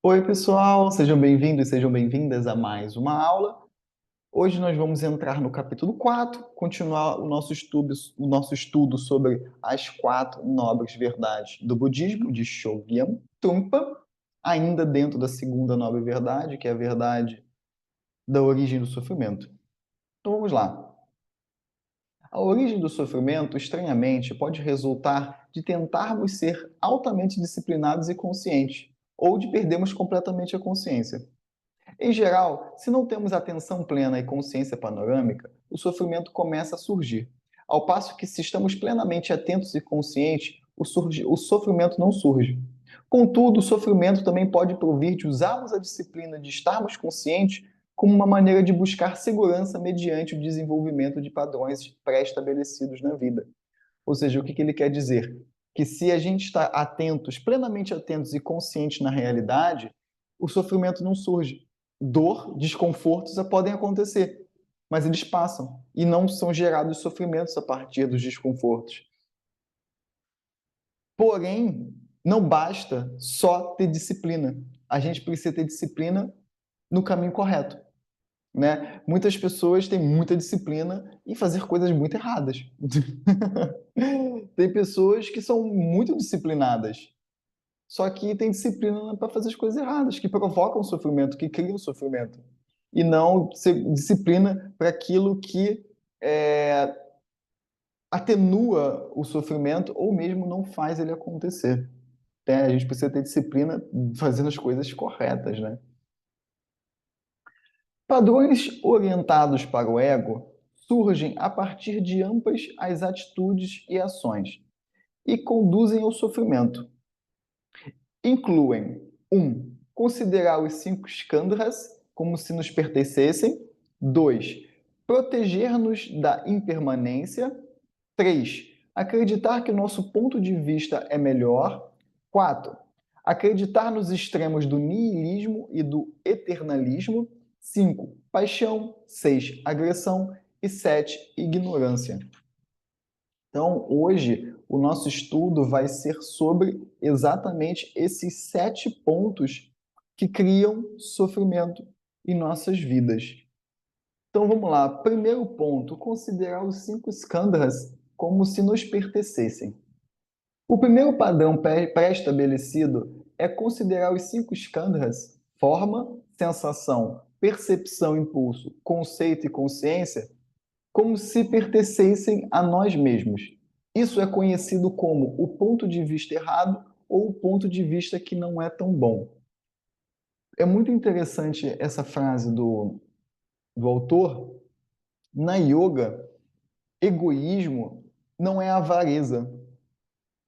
Oi, pessoal, sejam bem-vindos e sejam bem-vindas a mais uma aula. Hoje nós vamos entrar no capítulo 4, continuar o nosso estudo sobre as quatro nobres verdades do budismo, de Chogyam Trungpa, ainda dentro da segunda nobre verdade, que é a verdade da origem do sofrimento. Então vamos lá. A origem do sofrimento, estranhamente, pode resultar de tentarmos ser altamente disciplinados e conscientes, ou de perdermos completamente a consciência. Em geral, se não temos atenção plena e consciência panorâmica, o sofrimento começa a surgir. Ao passo que, se estamos plenamente atentos e conscientes, o sofrimento não surge. Contudo, o sofrimento também pode provir de usarmos a disciplina de estarmos conscientes como uma maneira de buscar segurança mediante o desenvolvimento de padrões pré-estabelecidos na vida. Ou seja, o que ele quer dizer? Que se a gente está atentos, plenamente atentos e conscientes na realidade, o sofrimento não surge. Dor, desconfortos podem acontecer, mas eles passam e não são gerados sofrimentos a partir dos desconfortos. Porém, não basta só ter disciplina. A gente precisa ter disciplina no caminho correto, né? Muitas pessoas têm muita disciplina em fazer coisas muito erradas. Tem pessoas que são muito disciplinadas, só que tem disciplina para fazer as coisas erradas, que provocam sofrimento, que criam sofrimento. E não disciplina para aquilo que é, atenua o sofrimento ou mesmo não faz ele acontecer. A gente precisa ter disciplina fazendo as coisas corretas, né? Padrões orientados para o ego surgem a partir de ambas as atitudes e ações e conduzem ao sofrimento. Incluem 1. Considerar os cinco skandhas como se nos pertencessem. 2. Proteger-nos da impermanência. 3. Acreditar que o nosso ponto de vista é melhor. 4. Acreditar nos extremos do niilismo e do eternalismo. 5. Paixão. 6. Agressão. E 7. Ignorância. Então, hoje, o nosso estudo vai ser sobre exatamente esses 7 pontos que criam sofrimento em nossas vidas. Então, vamos lá. Primeiro ponto, considerar os 5 skandhas como se nos pertencessem. O primeiro padrão pré-estabelecido é considerar os 5 skandhas, forma, sensação, percepção, impulso, conceito e consciência, como se pertencessem a nós mesmos. Isso é conhecido como o ponto de vista errado ou o ponto de vista que não é tão bom. É muito interessante essa frase do autor. Na yoga, egoísmo não é avareza,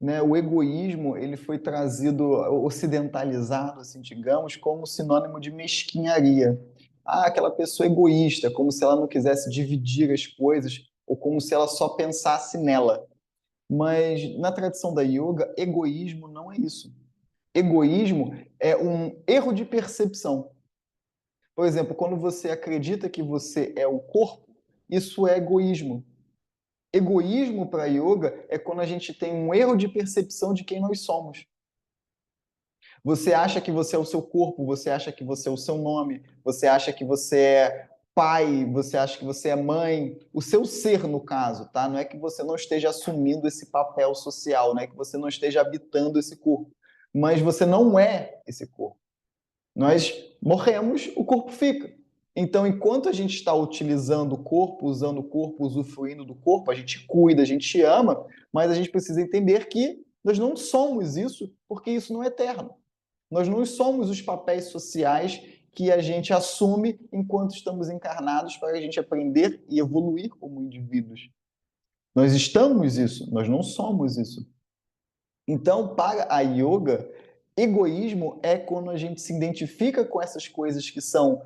né? O egoísmo ele foi trazido, ocidentalizado, assim, digamos, como sinônimo de mesquinharia. Ah, aquela pessoa egoísta, como se ela não quisesse dividir as coisas ou como se ela só pensasse nela. Mas na tradição da yoga, egoísmo não é isso. Egoísmo é um erro de percepção. Por exemplo, quando você acredita que você é o corpo, isso é egoísmo. Egoísmo para yoga é quando a gente tem um erro de percepção de quem nós somos. Você acha que você é o seu corpo, você acha que você é o seu nome, você acha que você é pai, você acha que você é mãe, o seu ser, no caso, tá? Não é que você não esteja assumindo esse papel social, não é que você não esteja habitando esse corpo, mas você não é esse corpo. Nós morremos, o corpo fica. Então, enquanto a gente está utilizando o corpo, usando o corpo, usufruindo do corpo, a gente cuida, a gente ama, mas a gente precisa entender que nós não somos isso, porque isso não é eterno. Nós não somos os papéis sociais que a gente assume enquanto estamos encarnados para a gente aprender e evoluir como indivíduos. Nós estamos isso, nós não somos isso. Então, para a yoga, egoísmo é quando a gente se identifica com essas coisas que são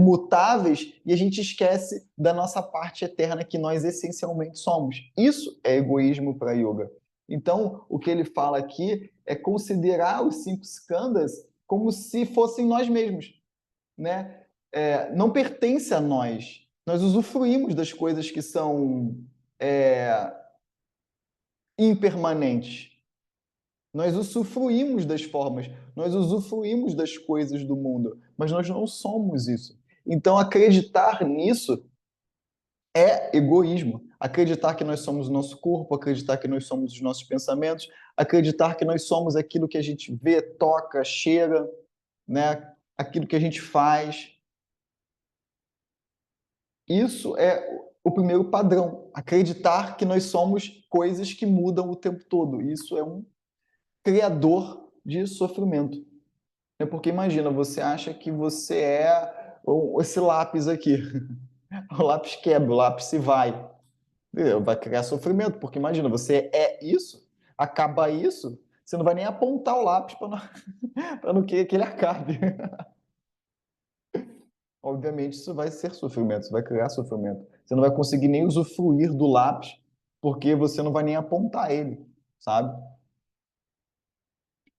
mutáveis e a gente esquece da nossa parte eterna que nós essencialmente somos. Isso é egoísmo para yoga. Então, o que ele fala aqui é considerar os 5 skandhas como se fossem nós mesmos, né? Não pertence a nós. Nós usufruímos das coisas que são é, impermanentes. Nós usufruímos das formas, nós usufruímos das coisas do mundo, mas nós não somos isso. Então, acreditar nisso é egoísmo. Acreditar que nós somos o nosso corpo, acreditar que nós somos os nossos pensamentos, acreditar que nós somos aquilo que a gente vê, toca, cheira, né? Aquilo que a gente faz. Isso é o primeiro padrão. Acreditar que nós somos coisas que mudam o tempo todo. Isso é um criador de sofrimento. É porque imagina, você acha que você é esse lápis aqui. O lápis quebra, o lápis se vai. Vai criar sofrimento, porque imagina, você é isso, acaba isso, você não vai nem apontar o lápis para não, pra não querer que ele acabe. Obviamente, isso vai ser sofrimento, isso vai criar sofrimento. Você não vai conseguir nem usufruir do lápis, porque você não vai nem apontar ele, sabe?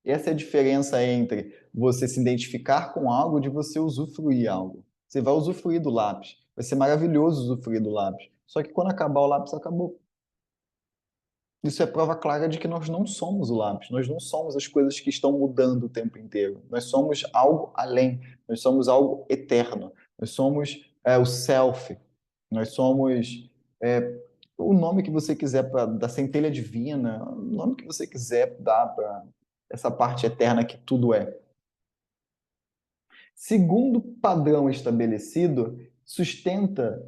Essa é a diferença entre você se identificar com algo e de você usufruir algo. Você vai usufruir do lápis, vai ser maravilhoso usufruir do lápis. Só que quando acabar o lápis, acabou. Isso é prova clara de que nós não somos o lápis, nós não somos as coisas que estão mudando o tempo inteiro. Nós somos algo além, nós somos algo eterno, nós somos o self, nós somos o nome que você quiser da centelha divina, o nome que você quiser dar para essa parte eterna que tudo é. Segundo padrão estabelecido, sustenta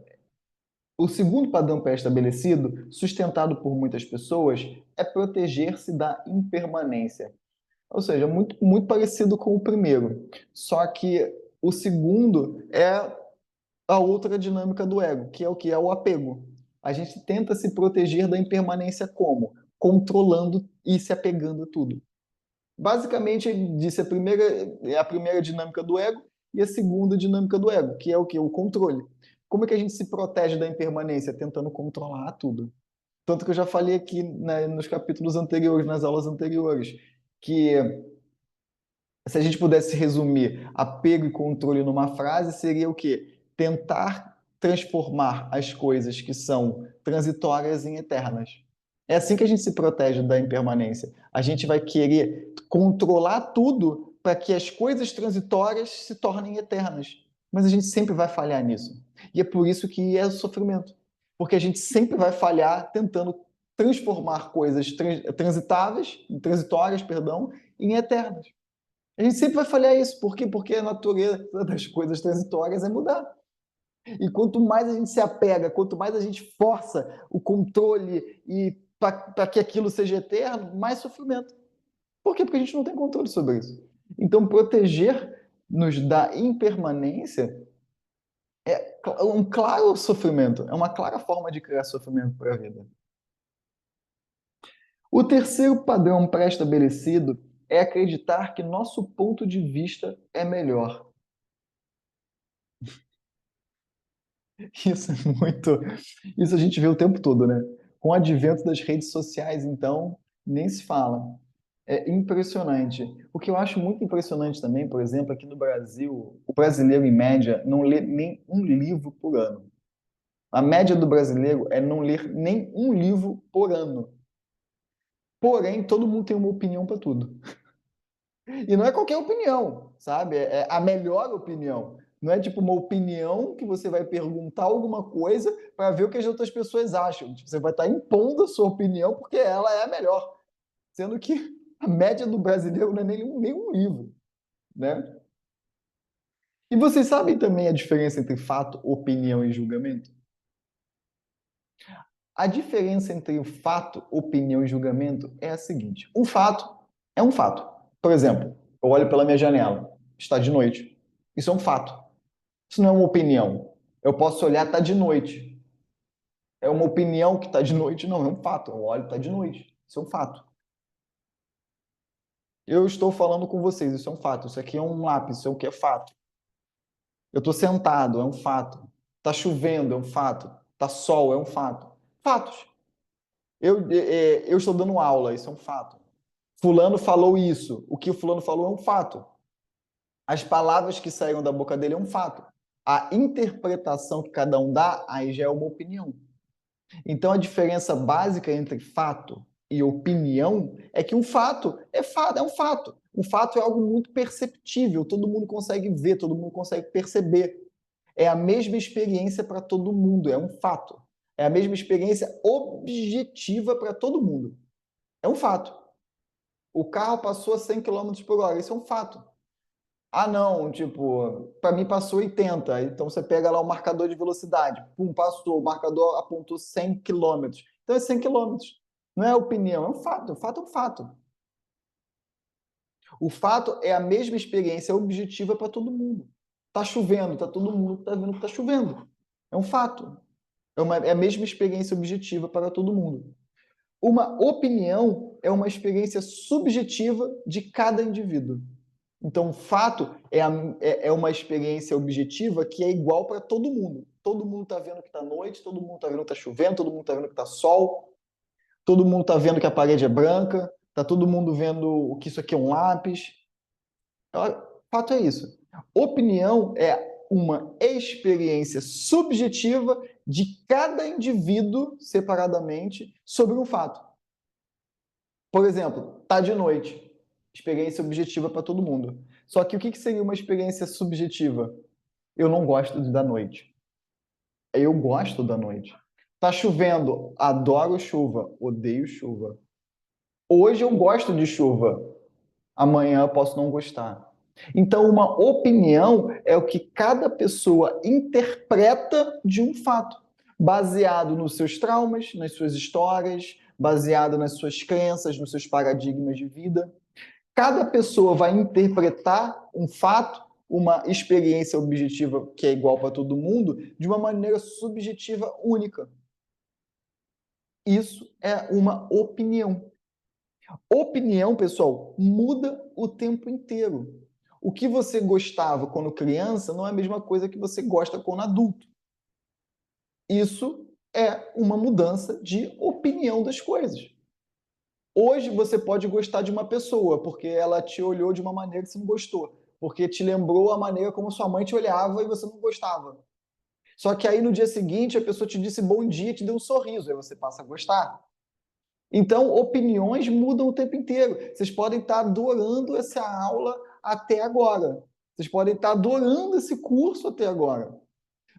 o segundo padrão pré-estabelecido, sustentado por muitas pessoas, é proteger-se da impermanência. Ou seja, muito parecido com o primeiro. Só que o segundo é a outra dinâmica do ego, que é o que? É o apego. A gente tenta se proteger da impermanência como? Controlando e se apegando a tudo. Basicamente, ele disse é a primeira dinâmica do ego e a segunda dinâmica do ego, que é o que? O controle. Como é que a gente se protege da impermanência? Tentando controlar tudo. Tanto que eu já falei aqui, né, nos capítulos anteriores, nas aulas anteriores, que se a gente pudesse resumir apego e controle numa frase, seria o quê? Tentar transformar as coisas que são transitórias em eternas. É assim que a gente se protege da impermanência. A gente vai querer controlar tudo para que as coisas transitórias se tornem eternas. Mas a gente sempre vai falhar nisso. E é por isso que é o sofrimento. Porque a gente sempre vai falhar tentando transformar coisas transitáveis, transitórias, perdão, em eternas. A gente sempre vai falhar isso. Por quê? Porque a natureza das coisas transitórias é mudar. E quanto mais a gente se apega, quanto mais a gente força o controle e para que aquilo seja eterno, mais sofrimento. Por quê? Porque a gente não tem controle sobre isso. Então, proteger-nos da impermanência é um claro sofrimento, é uma clara forma de criar sofrimento para a vida. O terceiro padrão pré-estabelecido é acreditar que nosso ponto de vista é melhor. Isso é muito. Isso a gente vê o tempo todo, né? Com o advento das redes sociais, então, nem se fala. É impressionante. O que eu acho muito impressionante também, por exemplo, aqui no Brasil, o brasileiro, em média, não lê nem um livro por ano. A média do brasileiro é não ler nem um livro por ano. Porém, todo mundo tem uma opinião para tudo. E não é qualquer opinião, sabe? É a melhor opinião. Não é tipo uma opinião que você vai perguntar alguma coisa para ver o que as outras pessoas acham. Tipo, você vai estar impondo a sua opinião porque ela é a melhor. Sendo que a média do brasileiro não é nenhum livro, né? E vocês sabem também a diferença entre fato, opinião e julgamento? A diferença entre o fato, opinião e julgamento é a seguinte: um fato é um fato. Por exemplo, eu olho pela minha janela, está de noite. Isso é um fato. Isso não é uma opinião. Eu posso olhar, está de noite. É uma opinião que está de noite? Não, é um fato. Eu olho, está de noite. Isso é um fato. Eu estou falando com vocês, isso é um fato. Isso aqui é um lápis, isso é o que é fato. Eu estou sentado, é um fato. Está chovendo, é um fato. Está sol, é um fato. Fatos. Eu estou dando aula, isso é um fato. Fulano falou isso. O que o fulano falou é um fato. As palavras que saíram da boca dele é um fato. A interpretação que cada um dá, aí já é uma opinião. Então, a diferença básica entre fato, e opinião é que um fato é fato, é um fato. Um fato é algo muito perceptível, todo mundo consegue ver, todo mundo consegue perceber. É a mesma experiência para todo mundo, é um fato. É a mesma experiência objetiva para todo mundo. É um fato. O carro passou a 100 km por hora, isso é um fato. Ah, não, tipo, para mim passou 80. Então você pega lá o marcador de velocidade, pum, passou, o marcador apontou 100 quilômetros. Então é 100 quilômetros. Não é opinião, é um fato. O fato é um fato. O fato é a mesma experiência objetiva para todo mundo. Tá chovendo, tá todo mundo tá vendo que tá chovendo. É um fato. É a mesma experiência objetiva para todo mundo. Uma opinião é uma experiência subjetiva de cada indivíduo. Então, o fato é uma experiência objetiva que é igual para todo mundo. Todo mundo está vendo que está noite, todo mundo está vendo que está chovendo, todo mundo está vendo que está sol, todo mundo está vendo que a parede é branca, está todo mundo vendo que isso aqui é um lápis. O fato é isso. Opinião é uma experiência subjetiva de cada indivíduo separadamente sobre um fato. Por exemplo, tá de noite. Experiência objetiva para todo mundo. Só que o que seria uma experiência subjetiva? Eu não gosto da noite. Eu gosto da noite. Tá chovendo, adoro chuva, odeio chuva. Hoje eu gosto de chuva, amanhã eu posso não gostar. Então, uma opinião é o que cada pessoa interpreta de um fato, baseado nos seus traumas, nas suas histórias, baseado nas suas crenças, nos seus paradigmas de vida. Cada pessoa vai interpretar um fato, uma experiência objetiva que é igual para todo mundo, de uma maneira subjetiva única. Isso é uma opinião. Opinião, pessoal, muda o tempo inteiro. O que você gostava quando criança não é a mesma coisa que você gosta quando adulto. Isso é uma mudança de opinião das coisas. Hoje você pode gostar de uma pessoa porque ela te olhou de uma maneira que você não gostou, porque te lembrou a maneira como sua mãe te olhava e você não gostava. Só que aí no dia seguinte a pessoa te disse bom dia, te deu um sorriso, aí você passa a gostar. Então, opiniões mudam o tempo inteiro. Vocês podem estar adorando essa aula até agora. Vocês podem estar adorando esse curso até agora.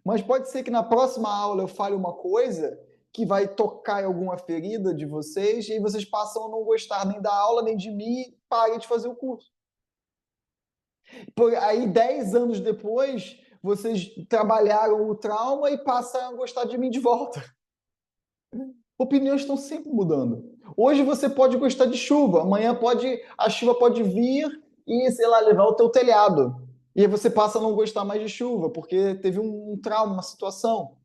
Mas pode ser que na próxima aula eu fale uma coisa que vai tocar em alguma ferida de vocês e vocês passam a não gostar nem da aula, nem de mim e parem de fazer o curso. Aí, 10 anos depois, vocês trabalharam o trauma e passam a gostar de mim de volta. Opiniões estão sempre mudando. Hoje você pode gostar de chuva, amanhã a chuva pode vir e, sei lá, levar o teu telhado. E aí você passa a não gostar mais de chuva, porque teve um trauma, uma situação.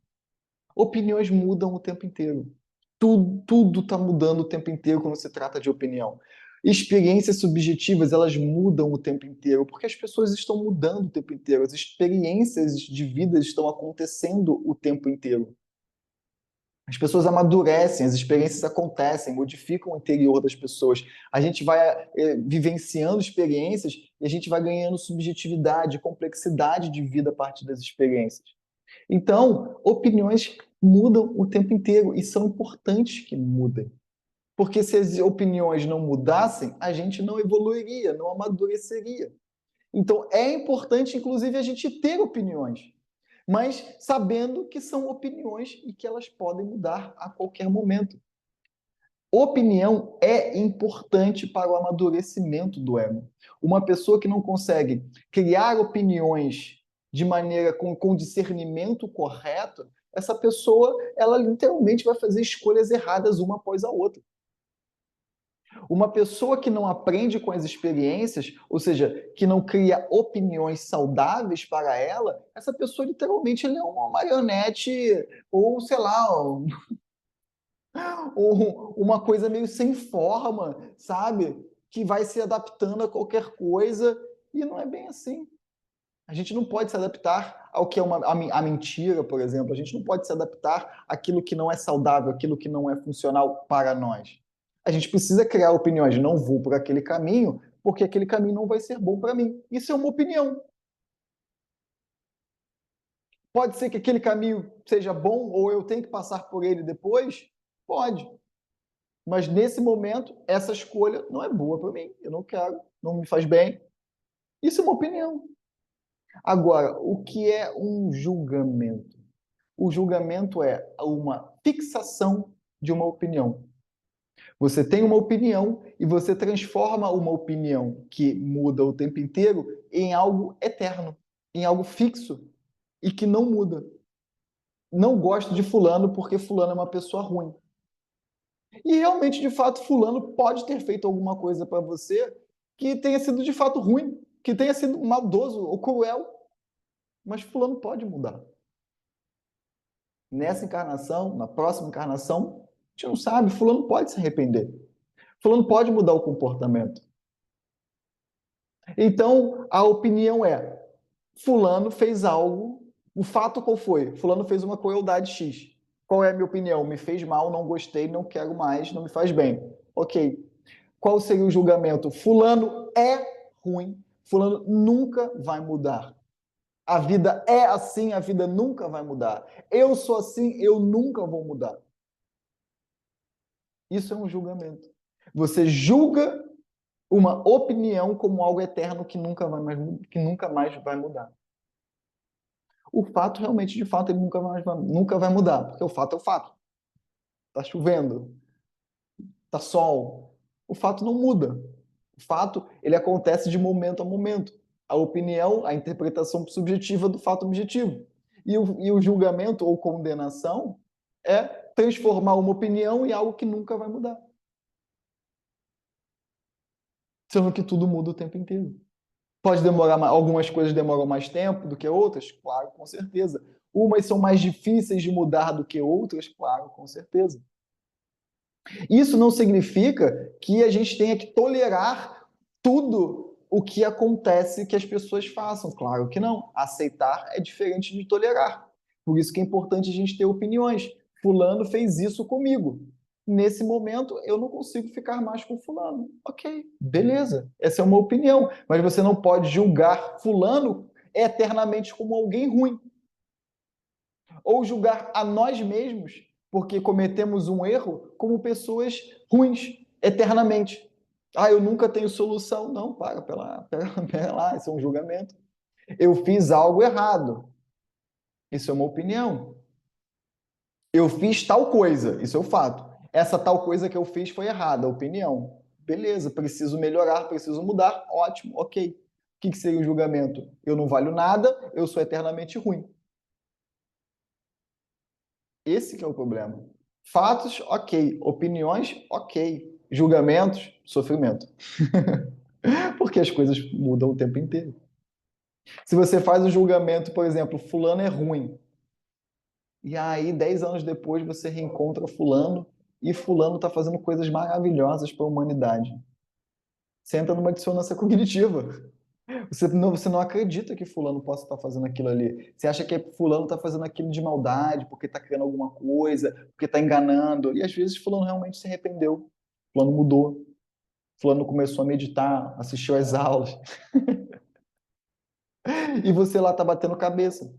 Opiniões mudam o tempo inteiro. Tudo está mudando o tempo inteiro quando se trata de opinião. Experiências subjetivas, elas mudam o tempo inteiro, porque as pessoas estão mudando o tempo inteiro. As experiências de vida estão acontecendo o tempo inteiro. As pessoas amadurecem, as experiências acontecem, modificam o interior das pessoas. A gente vai vivenciando experiências e a gente vai ganhando subjetividade, complexidade de vida a partir das experiências. Então, opiniões mudam o tempo inteiro e são importantes que mudem. Porque se as opiniões não mudassem, a gente não evoluiria, não amadureceria. Então, é importante, inclusive, a gente ter opiniões, mas sabendo que são opiniões e que elas podem mudar a qualquer momento. Opinião é importante para o amadurecimento do ego. Uma pessoa que não consegue criar opiniões de maneira com discernimento correto, essa pessoa, ela literalmente vai fazer escolhas erradas uma após a outra. Uma pessoa que não aprende com as experiências, ou seja, que não cria opiniões saudáveis para ela, essa pessoa literalmente é uma marionete ou, sei lá, ou uma coisa meio sem forma, sabe? Que vai se adaptando a qualquer coisa e não é bem assim. A gente não pode se adaptar ao que é a mentira, por exemplo. A gente não pode se adaptar àquilo que não é saudável, àquilo que não é funcional para nós. A gente precisa criar opiniões. Não vou por aquele caminho, porque aquele caminho não vai ser bom para mim. Isso é uma opinião. Pode ser que aquele caminho seja bom ou eu tenha que passar por ele depois? Pode. Mas nesse momento, essa escolha não é boa para mim. Eu não quero, não me faz bem. Isso é uma opinião. Agora, o que é um julgamento? O julgamento é uma fixação de uma opinião. Você tem uma opinião e você transforma uma opinião que muda o tempo inteiro em algo eterno, em algo fixo e que não muda. Não gosto de fulano porque fulano é uma pessoa ruim. E realmente, de fato, fulano pode ter feito alguma coisa para você que tenha sido de fato ruim, que tenha sido maldoso ou cruel, mas fulano pode mudar. Nessa encarnação, na próxima encarnação, a gente não sabe, fulano pode se arrepender. Fulano pode mudar o comportamento. Então, a opinião é: fulano fez algo, o fato qual foi? Fulano fez uma crueldade X. Qual é a minha opinião? Me fez mal, não gostei, não quero mais, não me faz bem. Ok. Qual seria o julgamento? Fulano é ruim, fulano nunca vai mudar. A vida é assim, a vida nunca vai mudar. Eu sou assim, eu nunca vou mudar. Isso é um julgamento. Você julga uma opinião como algo eterno que nunca mais vai mudar. O fato realmente, de fato, ele nunca vai mudar, porque o fato é o fato. Está chovendo, está sol. O fato não muda. O fato, ele acontece de momento a momento. A opinião, a interpretação subjetiva do fato objetivo. E o julgamento ou condenação é transformar uma opinião em algo que nunca vai mudar. Sendo que tudo muda o tempo inteiro. Pode demorar, algumas coisas demoram mais tempo do que outras? Claro, com certeza. Umas são mais difíceis de mudar do que outras? Claro, com certeza. Isso não significa que a gente tenha que tolerar tudo o que acontece que as pessoas façam. Claro que não. Aceitar é diferente de tolerar. Por isso que é importante a gente ter opiniões. Fulano fez isso comigo. Nesse momento, eu não consigo ficar mais com fulano. Ok, beleza. Essa é uma opinião. Mas você não pode julgar fulano eternamente como alguém ruim. Ou julgar a nós mesmos, porque cometemos um erro, como pessoas ruins, eternamente. Ah, eu nunca tenho solução. Não, pera lá, isso é um julgamento. Eu fiz algo errado. Isso é uma opinião. Eu fiz tal coisa, isso é o fato. Essa tal coisa que eu fiz foi errada, opinião. Beleza, preciso melhorar, preciso mudar, ótimo, ok. O que seria o julgamento? Eu não valho nada, eu sou eternamente ruim. Esse que é o problema. Fatos, ok. Opiniões, ok. Julgamentos, sofrimento. Porque as coisas mudam o tempo inteiro. Se você faz o julgamento, por exemplo, fulano é ruim, e aí 10 anos depois você reencontra fulano e fulano está fazendo coisas maravilhosas para a humanidade. Você entra numa dissonância cognitiva. Você não acredita que fulano possa estar fazendo aquilo ali. Você acha que fulano está fazendo aquilo de maldade, porque está criando alguma coisa, porque está enganando. E às vezes fulano realmente se arrependeu. Fulano mudou. Fulano começou a meditar, assistiu às aulas. E você lá está batendo cabeça,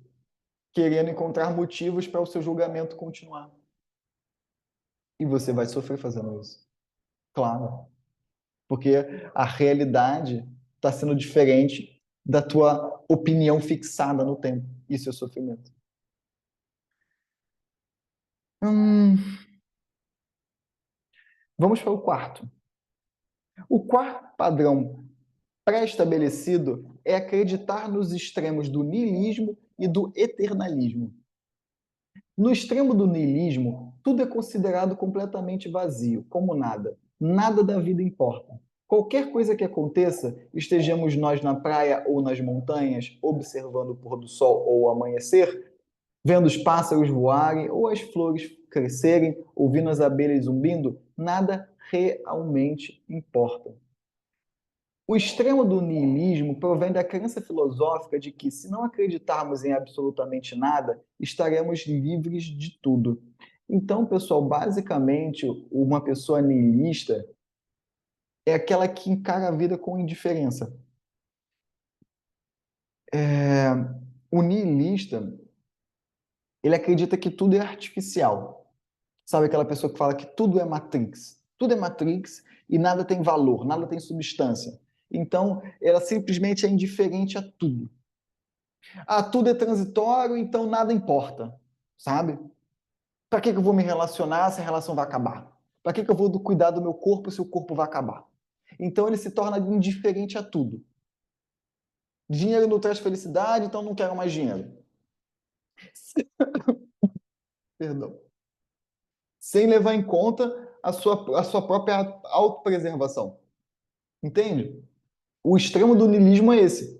querendo encontrar motivos para o seu julgamento continuar. E você vai sofrer fazendo isso. Claro. Porque a realidade está sendo diferente da tua opinião fixada no tempo. Isso é sofrimento. Hum, vamos para o quarto. O quarto padrão pré-estabelecido é acreditar nos extremos do niilismo e do eternalismo. No extremo do niilismo, tudo é considerado completamente vazio, como nada. Nada da vida importa. Qualquer coisa que aconteça, estejamos nós na praia ou nas montanhas, observando o pôr do sol ou o amanhecer, vendo os pássaros voarem ou as flores crescerem, ouvindo as abelhas zumbindo, nada realmente importa. O extremo do niilismo provém da crença filosófica de que, se não acreditarmos em absolutamente nada, estaremos livres de tudo. Então, pessoal, basicamente, uma pessoa niilista é aquela que encara a vida com indiferença. O niilista, ele acredita que tudo é artificial. Sabe aquela pessoa que fala que tudo é Matrix? Tudo é Matrix e nada tem valor, nada tem substância. Então, ela simplesmente é indiferente a tudo. Ah, tudo é transitório, então nada importa, sabe? Para que eu vou me relacionar se a relação vai acabar? Para que eu vou cuidar do meu corpo se o corpo vai acabar? Então ele se torna indiferente a tudo. Dinheiro não traz felicidade, então não quero mais dinheiro. Perdão. Sem levar em conta a sua própria autopreservação. Entende? O extremo do niilismo é esse.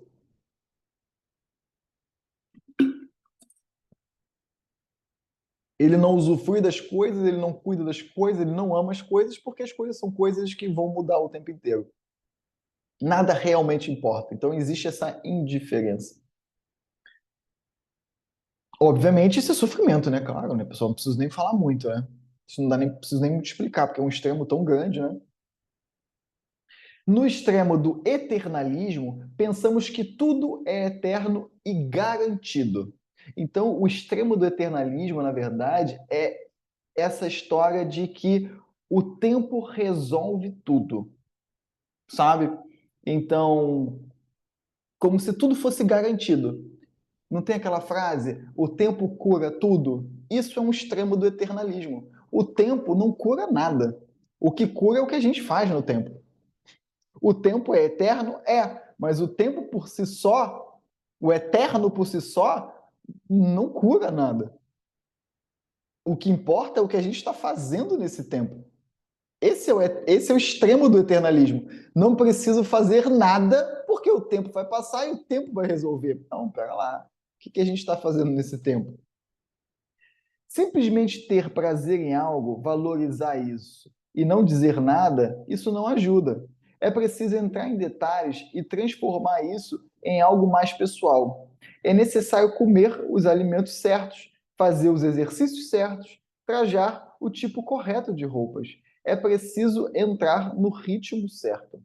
Ele não usufrui das coisas, ele não cuida das coisas, ele não ama as coisas, porque as coisas são coisas que vão mudar o tempo inteiro. Nada realmente importa. Então existe essa indiferença. Obviamente, isso é sofrimento, né? Claro, né? Pessoal, não preciso nem falar muito, né? Isso não dá nem, preciso nem te explicar, porque é um extremo tão grande, né? No extremo do eternalismo, pensamos que tudo é eterno e garantido. Então, o extremo do eternalismo, na verdade, é essa história de que o tempo resolve tudo, sabe? Então, como se tudo fosse garantido. Não tem aquela frase, o tempo cura tudo? Isso é um extremo do eternalismo. O tempo não cura nada. O que cura é o que a gente faz no tempo. O tempo é eterno? É, mas o tempo por si só, o eterno por si só, não cura nada. O que importa é o que a gente está fazendo nesse tempo. Esse é o extremo do eternalismo. Não preciso fazer nada porque o tempo vai passar e o tempo vai resolver. Não, pera lá. O que a gente está fazendo nesse tempo? Simplesmente ter prazer em algo, valorizar isso e não dizer nada, isso não ajuda. É preciso entrar em detalhes e transformar isso em algo mais pessoal. É necessário comer os alimentos certos, fazer os exercícios certos, trajar o tipo correto de roupas. É preciso entrar no ritmo certo.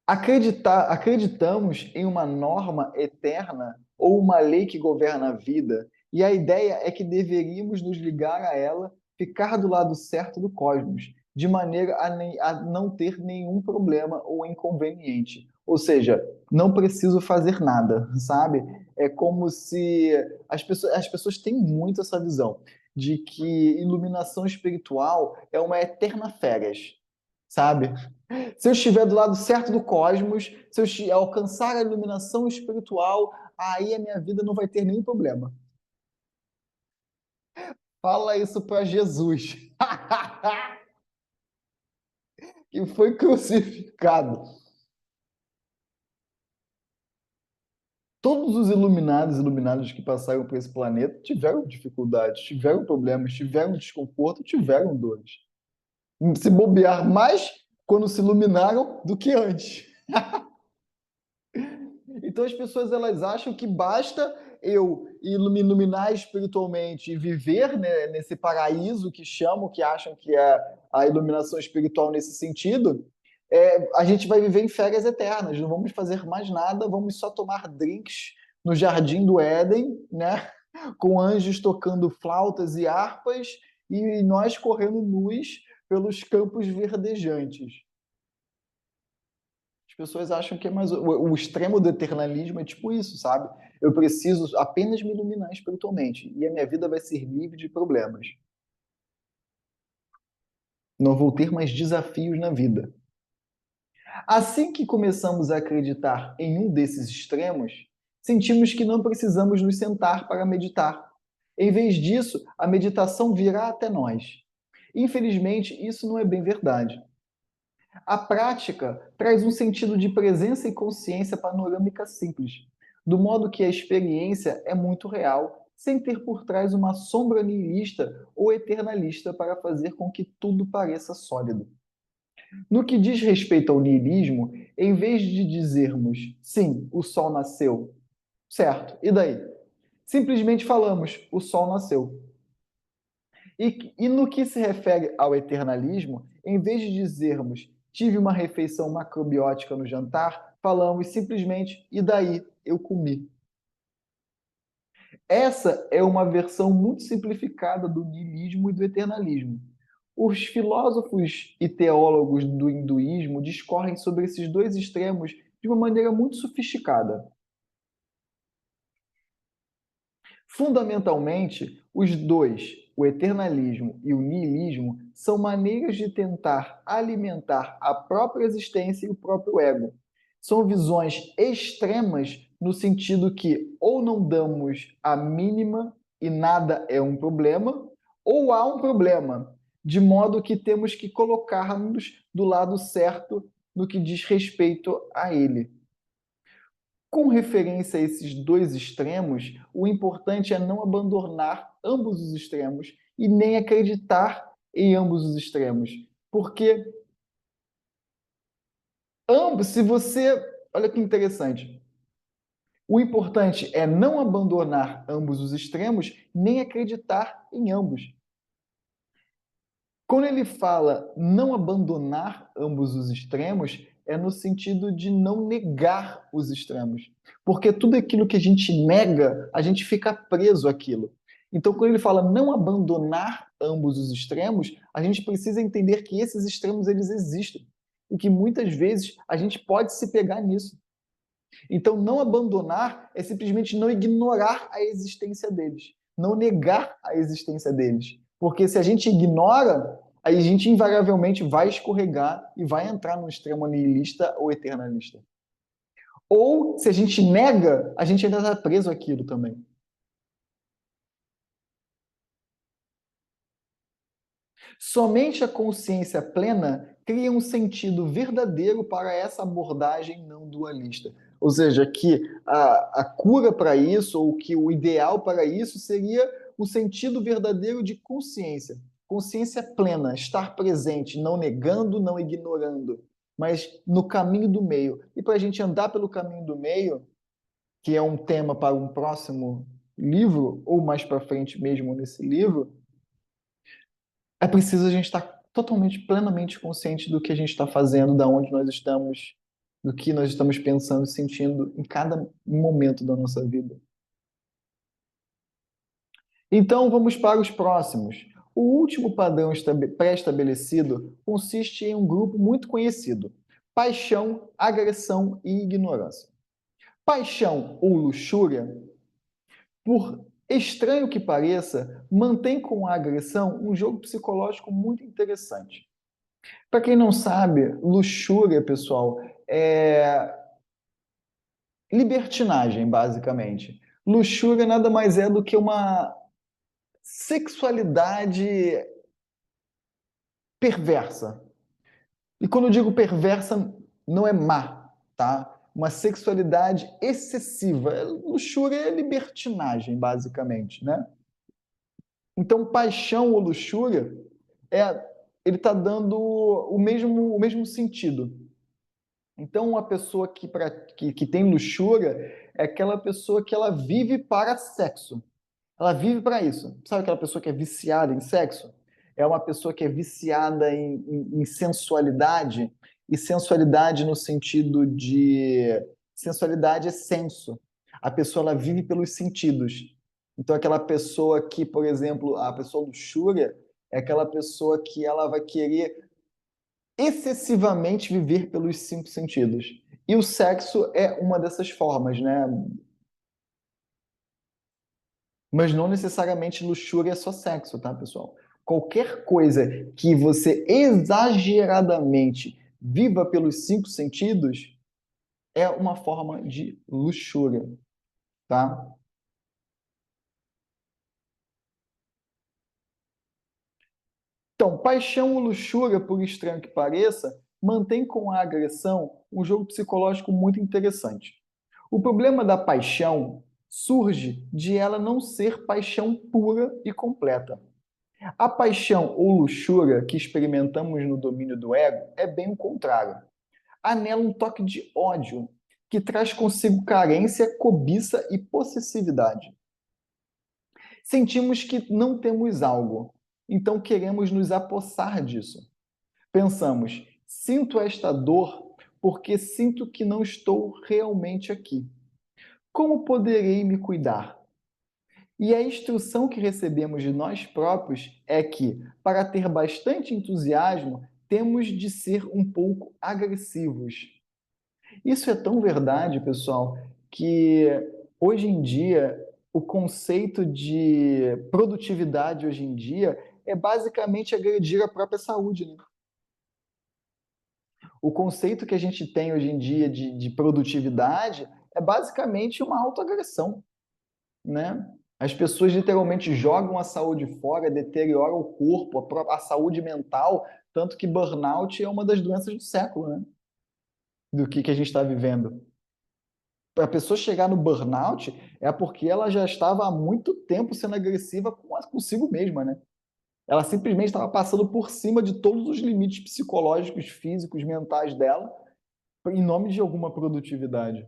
Acreditamos em uma norma eterna ou uma lei que governa a vida, e a ideia é que deveríamos nos ligar a ela, ficar do lado certo do cosmos, de maneira a não ter nenhum problema ou inconveniente. Ou seja, não preciso fazer nada, sabe? É como se as pessoas têm muito essa visão de que iluminação espiritual é uma eterna férias, sabe? Se eu estiver do lado certo do cosmos, se eu alcançar a iluminação espiritual, aí a minha vida não vai ter nenhum problema. Fala isso para Jesus, que foi crucificado. Todos os iluminados que passaram por esse planeta tiveram dificuldades, tiveram problemas, tiveram desconforto, tiveram dores. Se bobear mais quando se iluminaram do que antes. Então as pessoas elas acham que basta eu me iluminar espiritualmente e viver, né, nesse paraíso que chamam, que acham que é a iluminação espiritual nesse sentido. A gente vai viver em férias eternas, não vamos fazer mais nada, vamos só tomar drinks no Jardim do Éden, né? Com anjos tocando flautas e harpas e nós correndo nus pelos campos verdejantes. As pessoas acham que é mais. O extremo do eternalismo é tipo isso, sabe? Eu preciso apenas me iluminar espiritualmente e a minha vida vai ser livre de problemas. Não vou ter mais desafios na vida. Assim que começamos a acreditar em um desses extremos, sentimos que não precisamos nos sentar para meditar. Em vez disso, a meditação virá até nós. Infelizmente, isso não é bem verdade. A prática traz um sentido de presença e consciência panorâmica simples, do modo que a experiência é muito real, sem ter por trás uma sombra nihilista ou eternalista para fazer com que tudo pareça sólido. No que diz respeito ao nihilismo, em vez de dizermos sim, o sol nasceu, certo, e daí? Simplesmente falamos o sol nasceu. E no que se refere ao eternalismo, em vez de dizermos tive uma refeição macrobiótica no jantar, falamos simplesmente e daí eu comi. Essa é uma versão muito simplificada do niilismo e do eternalismo. Os filósofos e teólogos do hinduísmo discorrem sobre esses dois extremos de uma maneira muito sofisticada. Fundamentalmente, os dois, o eternalismo e o niilismo, são maneiras de tentar alimentar a própria existência e o próprio ego. São visões extremas no sentido que ou não damos a mínima e nada é um problema, ou há um problema, de modo que temos que colocar-nos do lado certo no que diz respeito a ele. Com referência a esses dois extremos, o importante é não abandonar ambos os extremos e nem acreditar em ambos os extremos. Porque ambos, se você. Olha que interessante. O importante é não abandonar ambos os extremos, nem acreditar em ambos. Quando ele fala não abandonar ambos os extremos, é no sentido de não negar os extremos. Porque tudo aquilo que a gente nega, a gente fica preso àquilo. Então, quando ele fala não abandonar ambos os extremos, a gente precisa entender que esses extremos eles existem e que muitas vezes a gente pode se pegar nisso. Então, não abandonar é simplesmente não ignorar a existência deles, não negar a existência deles. Porque se a gente ignora, aí a gente invariavelmente vai escorregar e vai entrar no extremo nihilista ou eternalista. Ou, se a gente nega, a gente ainda está preso àquilo também. Somente a consciência plena cria um sentido verdadeiro para essa abordagem não dualista. Ou seja, que a cura para isso, ou que o ideal para isso, seria o sentido verdadeiro de consciência. Consciência plena, estar presente, não negando, não ignorando, mas no caminho do meio. E para a gente andar pelo caminho do meio, que é um tema para um próximo livro, ou mais para frente mesmo nesse livro, é preciso a gente estar totalmente, plenamente consciente do que a gente está fazendo, da onde nós estamos, do que nós estamos pensando e sentindo em cada momento da nossa vida. Então, vamos para os próximos. O último padrão pré-estabelecido consiste em um grupo muito conhecido: paixão, agressão e ignorância. Paixão ou luxúria, por estranho que pareça, mantém com a agressão um jogo psicológico muito interessante. Para quem não sabe, luxúria, pessoal, é libertinagem, basicamente. Luxúria nada mais é do que uma sexualidade perversa. E quando eu digo perversa, não é má, tá? Uma sexualidade excessiva. Luxúria é libertinagem, basicamente, né? Então, paixão ou luxúria, ele está dando o mesmo sentido. Então, uma pessoa que tem luxúria é aquela pessoa que ela vive para sexo. Ela vive para isso. Sabe aquela pessoa que é viciada em sexo? É uma pessoa que é viciada em sensualidade, e sensualidade no sentido de... Sensualidade é senso. A pessoa ela vive pelos sentidos. Então, aquela pessoa que, por exemplo, a pessoa luxúria é aquela pessoa que ela vai querer excessivamente viver pelos cinco sentidos. E o sexo é uma dessas formas, né? Mas não necessariamente luxúria é só sexo, tá, pessoal? Qualquer coisa que você exageradamente viva pelos cinco sentidos é uma forma de luxúria, tá? Então, paixão ou luxúria, por estranho que pareça, mantém com a agressão um jogo psicológico muito interessante. O problema da paixão surge de ela não ser paixão pura e completa. A paixão ou luxúria que experimentamos no domínio do ego é bem o contrário. Há nela um toque de ódio que traz consigo carência, cobiça e possessividade. Sentimos que não temos algo, então queremos nos apossar disso. Pensamos, sinto esta dor porque sinto que não estou realmente aqui. Como poderei me cuidar? E a instrução que recebemos de nós próprios é que, para ter bastante entusiasmo, temos de ser um pouco agressivos. Isso é tão verdade, pessoal, que hoje em dia o conceito de produtividade hoje em dia é basicamente agredir a própria saúde, né? O conceito que a gente tem hoje em dia de produtividade é basicamente uma autoagressão, né? As pessoas literalmente jogam a saúde fora, deterioram o corpo, a saúde mental, tanto que burnout é uma das doenças do século, né? Do que a gente está vivendo. Para a pessoa chegar no burnout é porque ela já estava há muito tempo sendo agressiva consigo mesma, né? Ela simplesmente estava passando por cima de todos os limites psicológicos, físicos, mentais dela, em nome de alguma produtividade.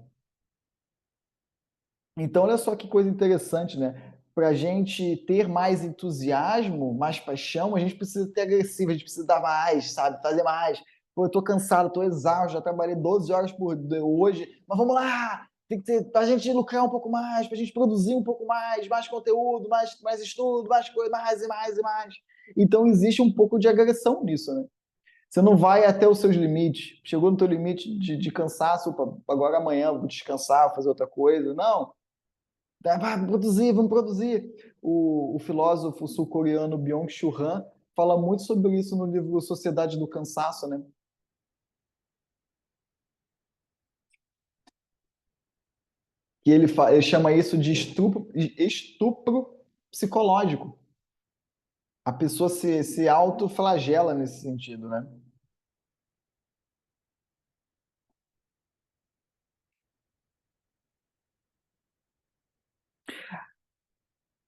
Então, olha só que coisa interessante, né? Para a gente ter mais entusiasmo, mais paixão, a gente precisa ter agressivo, a gente precisa dar mais, sabe? Fazer mais. Pô, eu tô cansado, tô exausto, já trabalhei 12 horas por hoje, mas vamos lá! Tem que ter, para a gente lucrar um pouco mais, para a gente produzir um pouco mais conteúdo, mais estudo, mais coisa, mais e mais e mais. Então, existe um pouco de agressão nisso, né? Você não vai até os seus limites. Chegou no teu limite de cansaço, agora amanhã vou descansar, vou fazer outra coisa. Não, vai produzir, vamos produzir. O filósofo sul-coreano Byung-Chul Han fala muito sobre isso no livro Sociedade do Cansaço, né? Que ele chama isso de estupro psicológico. A pessoa se autoflagela nesse sentido, né?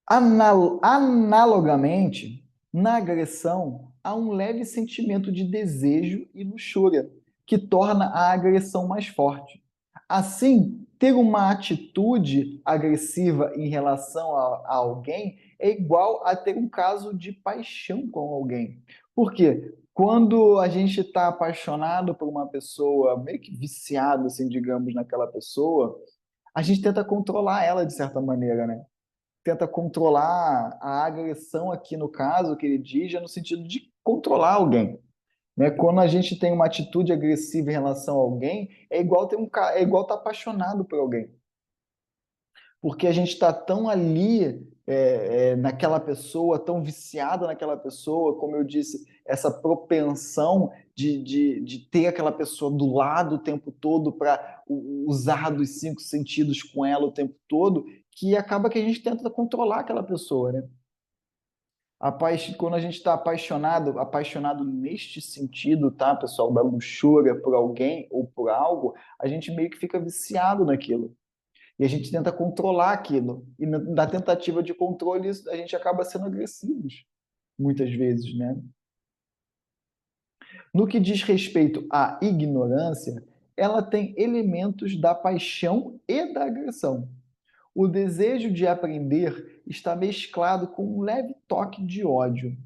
Analogamente, na agressão, há um leve sentimento de desejo e luxúria, que torna a agressão mais forte. Assim, ter uma atitude agressiva em relação a alguém é igual a ter um caso de paixão com alguém. Por quê? Quando a gente está apaixonado por uma pessoa, meio que viciado, assim, digamos, naquela pessoa, a gente tenta controlar ela de certa maneira, né? Tenta controlar a agressão aqui no caso que ele diz, é no sentido de controlar alguém, né? Quando a gente tem uma atitude agressiva em relação a alguém, é igual ter é igual estar apaixonado por alguém, porque a gente está tão ali naquela pessoa, tão viciado naquela pessoa, como eu disse, essa propensão de ter aquela pessoa do lado o tempo todo para usar dos cinco sentidos com ela o tempo todo, que acaba que a gente tenta controlar aquela pessoa, né? Quando a gente está apaixonado, apaixonado neste sentido, tá, pessoal, da luxúria por alguém ou por algo, a gente meio que fica viciado naquilo. E a gente tenta controlar aquilo. E na tentativa de controle, a gente acaba sendo agressivos, muitas vezes, né? No que diz respeito à ignorância, ela tem elementos da paixão e da agressão. O desejo de aprender está mesclado com um leve toque de ódio.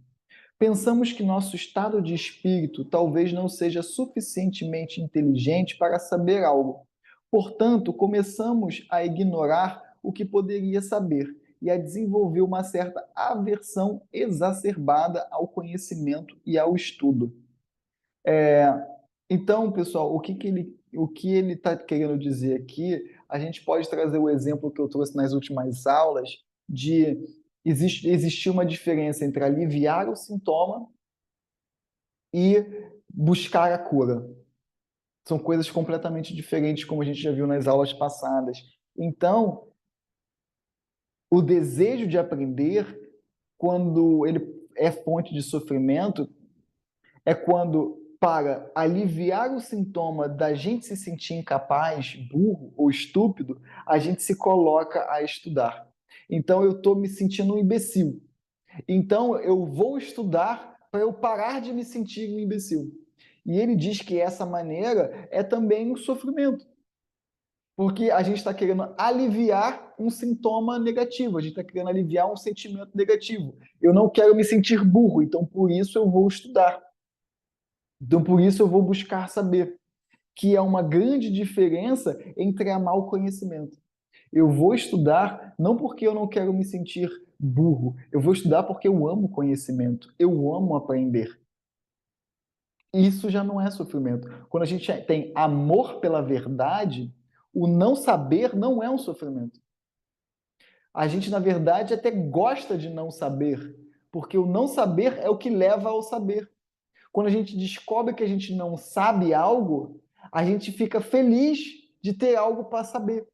Pensamos que nosso estado de espírito talvez não seja suficientemente inteligente para saber algo. Portanto, começamos a ignorar o que poderia saber e a desenvolver uma certa aversão exacerbada ao conhecimento e ao estudo. Então, pessoal, o que ele está querendo dizer aqui, a gente pode trazer o exemplo que eu trouxe nas últimas aulas de existir uma diferença entre aliviar o sintoma e buscar a cura. São coisas completamente diferentes, como a gente já viu nas aulas passadas. Então, o desejo de aprender, quando ele é fonte de sofrimento, é quando, para aliviar o sintoma da gente se sentir incapaz, burro ou estúpido, a gente se coloca a estudar. Então, eu estou me sentindo um imbecil. Então, eu vou estudar para eu parar de me sentir um imbecil. E ele diz que essa maneira é também um sofrimento, porque a gente está querendo aliviar um sintoma negativo, a gente está querendo aliviar um sentimento negativo. Eu não quero me sentir burro, então por isso eu vou estudar. Então por isso eu vou buscar saber, que é uma grande diferença entre amar o conhecimento. Eu vou estudar não porque eu não quero me sentir burro, eu vou estudar porque eu amo conhecimento, eu amo aprender. Isso já não é sofrimento. Quando a gente tem amor pela verdade, o não saber não é um sofrimento. A gente, na verdade, até gosta de não saber, porque o não saber é o que leva ao saber. Quando a gente descobre que a gente não sabe algo, a gente fica feliz de ter algo para saber.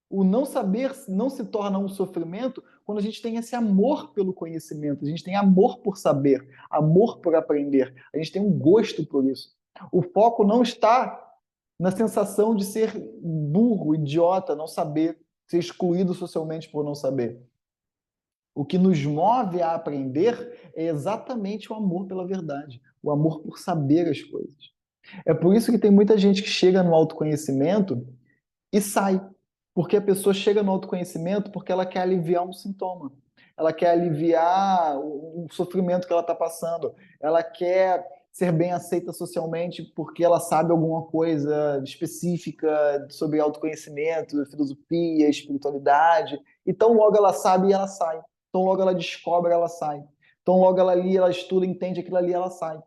O não saber não se torna um sofrimento quando a gente tem esse amor pelo conhecimento, a gente tem amor por saber, amor por aprender, a gente tem um gosto por isso. O foco não está na sensação de ser burro, idiota, não saber, ser excluído socialmente por não saber. O que nos move a aprender é exatamente o amor pela verdade, o amor por saber as coisas. É por isso que tem muita gente que chega no autoconhecimento e sai. Porque a pessoa chega no autoconhecimento porque ela quer aliviar um sintoma. Ela quer aliviar o sofrimento que ela está passando. Ela quer ser bem aceita socialmente porque ela sabe alguma coisa específica sobre autoconhecimento, filosofia, espiritualidade. Então, logo ela sabe e ela sai. Então, logo ela descobre, ela sai. Então, logo ela ali, ela estuda, entende aquilo ali, ela sai.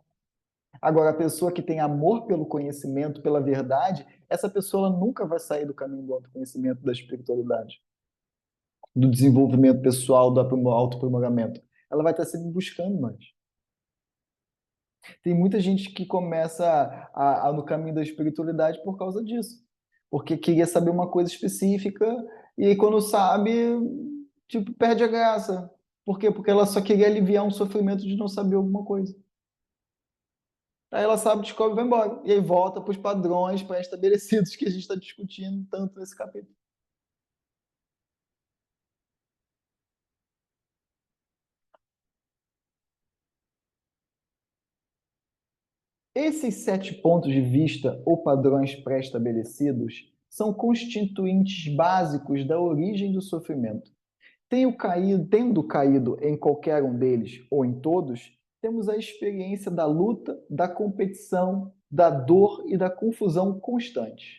Agora, a pessoa que tem amor pelo conhecimento, pela verdade, essa pessoa nunca vai sair do caminho do autoconhecimento, da espiritualidade, do desenvolvimento pessoal, do autoaprimoramento. Ela vai estar sempre buscando mais. Tem muita gente que começa no caminho da espiritualidade por causa disso. Porque queria saber uma coisa específica e aí, quando sabe, tipo, perde a graça. Por quê? Porque ela só queria aliviar um sofrimento de não saber alguma coisa. Aí ela sabe, descobre e vai embora. E aí volta para os padrões pré-estabelecidos que a gente está discutindo tanto nesse capítulo. Esses 7 pontos de vista ou padrões pré-estabelecidos são constituintes básicos da origem do sofrimento. Tendo caído em qualquer um deles ou em todos, temos a experiência da luta, da competição, da dor e da confusão constantes.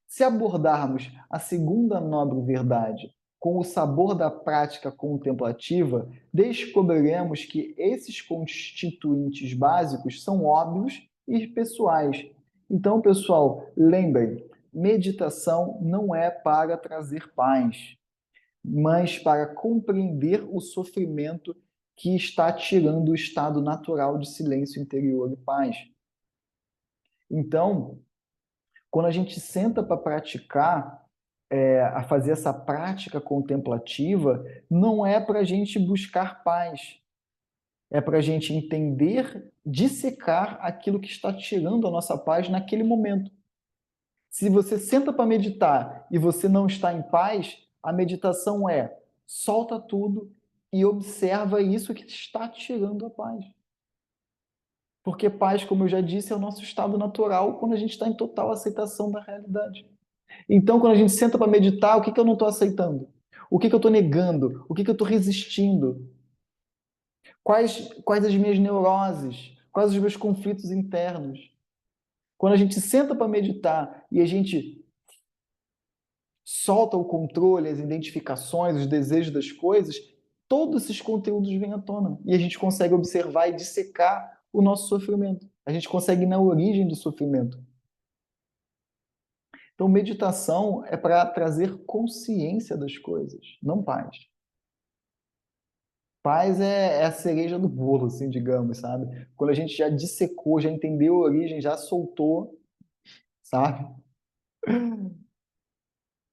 Se abordarmos a segunda nobre verdade com o sabor da prática contemplativa, descobriremos que esses constituintes básicos são óbvios e pessoais. Então, pessoal, lembrem, meditação não é para trazer paz, mas para compreender o sofrimento que está tirando o estado natural de silêncio interior e paz. Então, quando a gente senta para praticar, a fazer essa prática contemplativa, não é para a gente buscar paz, é para a gente entender, dissecar aquilo que está tirando a nossa paz naquele momento. Se você senta para meditar e você não está em paz, a meditação é solta tudo e observa isso que está tirando a paz. Porque paz, como eu já disse, é o nosso estado natural quando a gente está em total aceitação da realidade. Então, quando a gente senta para meditar, o que eu não estou aceitando? O que eu estou negando? O que eu estou resistindo? Quais as minhas neuroses? Quais os meus conflitos internos? Quando a gente senta para meditar e a gente solta o controle, as identificações, os desejos das coisas, todos esses conteúdos vêm à tona. E a gente consegue observar e dissecar o nosso sofrimento. A gente consegue ir na origem do sofrimento. Então, meditação é para trazer consciência das coisas, não paz. Paz é a cereja do bolo, assim, digamos, sabe? Quando a gente já dissecou, já entendeu a origem, já soltou, sabe?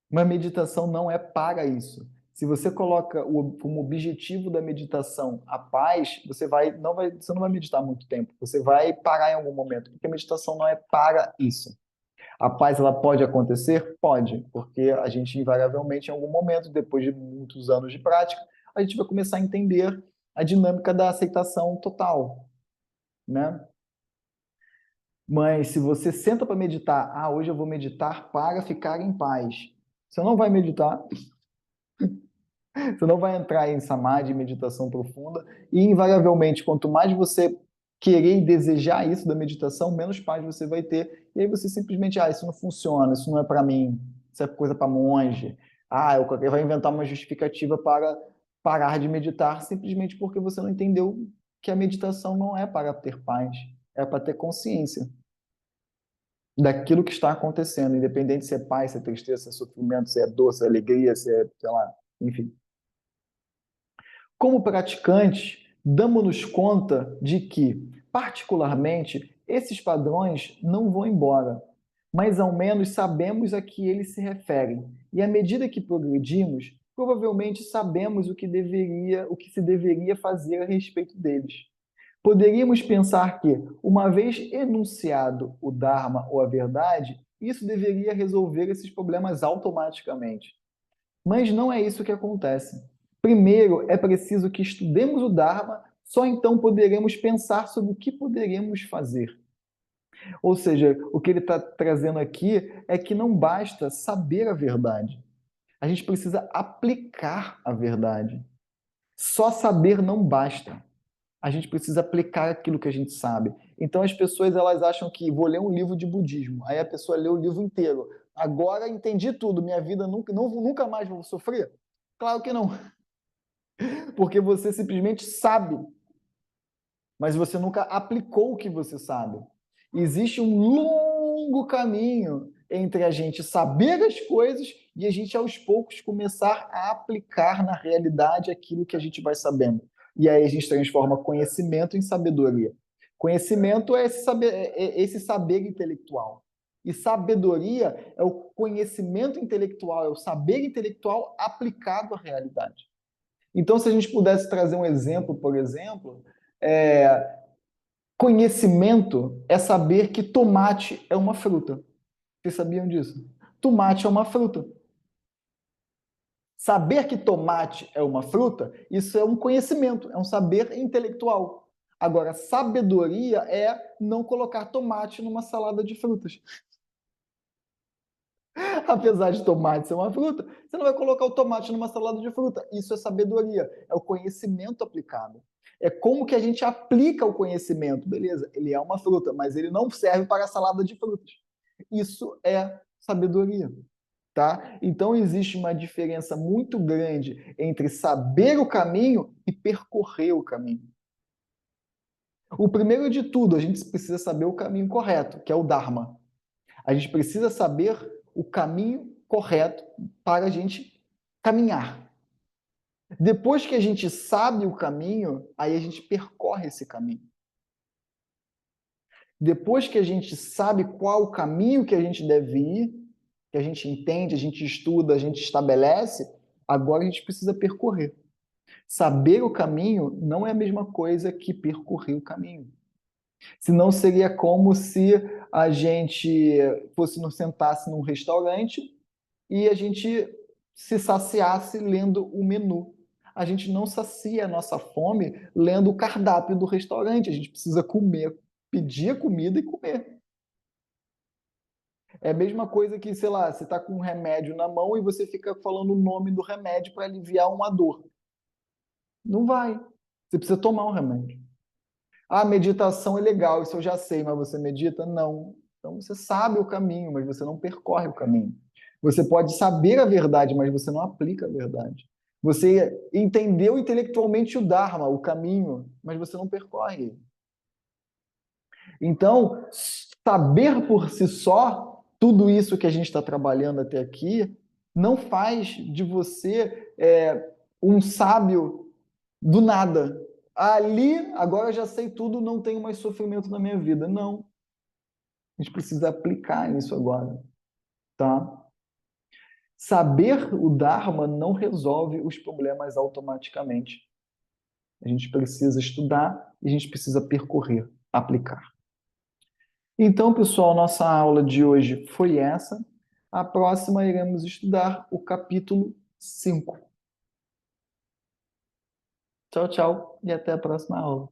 Uma meditação não é para isso. Se você coloca como objetivo da meditação a paz, você não vai meditar muito tempo. Você vai parar em algum momento, porque a meditação não é para isso. A paz ela pode acontecer? Pode, porque a gente invariavelmente em algum momento, depois de muitos anos de prática, a gente vai começar a entender a dinâmica da aceitação total, né? Mas se você senta para meditar, hoje eu vou meditar para ficar em paz. Você não vai meditar, você não vai entrar em samadhi, meditação profunda, e invariavelmente, quanto mais você querer e desejar isso da meditação, menos paz você vai ter. E aí você simplesmente, isso não funciona, isso não é para mim. isso é coisa para monge. Ah, vai inventar uma justificativa para parar de meditar simplesmente porque você não entendeu que a meditação não é para ter paz, é para ter consciência daquilo que está acontecendo, independente se é paz, se é tristeza, se é sofrimento, se é dor, se é alegria, se é, sei lá, enfim. Como praticantes, damos-nos conta de que, particularmente, esses padrões não vão embora, mas ao menos sabemos a que eles se referem. E à medida que progredimos, provavelmente sabemos o que se deveria fazer a respeito deles. Poderíamos pensar que, uma vez enunciado o Dharma ou a verdade, isso deveria resolver esses problemas automaticamente. Mas não é isso que acontece. Primeiro, é preciso que estudemos o Dharma, só então poderemos pensar sobre o que poderemos fazer. Ou seja, o que ele está trazendo aqui é que não basta saber a verdade. A gente precisa aplicar a verdade. Só saber não basta. A gente precisa aplicar aquilo que a gente sabe. Então as pessoas elas acham que vou ler um livro de budismo, aí a pessoa lê o livro inteiro. Agora entendi tudo, minha vida nunca mais vou sofrer? Claro que não, porque você simplesmente sabe, mas você nunca aplicou o que você sabe. Existe um longo caminho entre a gente saber as coisas e a gente aos poucos começar a aplicar na realidade aquilo que a gente vai sabendo. E aí a gente transforma conhecimento em sabedoria. Conhecimento é esse saber intelectual. E sabedoria é o conhecimento intelectual, é o saber intelectual aplicado à realidade. Então, se a gente pudesse trazer um exemplo, por exemplo, conhecimento é saber que tomate é uma fruta. Vocês sabiam disso? Tomate é uma fruta. Saber que tomate é uma fruta, isso é um conhecimento, é um saber intelectual. Agora, sabedoria é não colocar tomate numa salada de frutas. Apesar de tomate ser uma fruta, você não vai colocar o tomate numa salada de fruta. Isso é sabedoria, é o conhecimento aplicado. É como que a gente aplica o conhecimento. Beleza, ele é uma fruta, mas ele não serve para a salada de frutas. Isso é sabedoria. Tá? Então existe uma diferença muito grande entre saber o caminho e percorrer o caminho. O primeiro de tudo, a gente precisa saber o caminho correto, que é o Dharma. A gente precisa saber o caminho correto para a gente caminhar. Depois que a gente sabe o caminho, aí a gente percorre esse caminho. Depois que a gente sabe qual o caminho que a gente deve ir, que a gente entende, a gente estuda, a gente estabelece, agora a gente precisa percorrer. Saber o caminho não é a mesma coisa que percorrer o caminho. Senão seria como se a gente fosse nos sentasse num restaurante e a gente se saciasse lendo o menu. A gente não sacia a nossa fome lendo o cardápio do restaurante. A gente precisa comer, pedir a comida e comer. É a mesma coisa que, sei lá, você está com um remédio na mão e você fica falando o nome do remédio para aliviar uma dor. Não vai. Você precisa tomar um remédio. Ah, meditação é legal, isso eu já sei, mas você medita? Não. Então você sabe o caminho, mas você não percorre o caminho. Você pode saber a verdade, mas você não aplica a verdade. Você entendeu intelectualmente o Dharma, o caminho, mas você não percorre. Então, saber por si só tudo isso que a gente está trabalhando até aqui não faz de você um sábio do nada. Ali, agora eu já sei tudo, não tenho mais sofrimento na minha vida. Não. A gente precisa aplicar isso agora, tá? Saber o Dharma não resolve os problemas automaticamente. A gente precisa estudar e a gente precisa percorrer, aplicar. Então, pessoal, nossa aula de hoje foi essa. A próxima iremos estudar o capítulo 5. Tchau, tchau e até a próxima aula.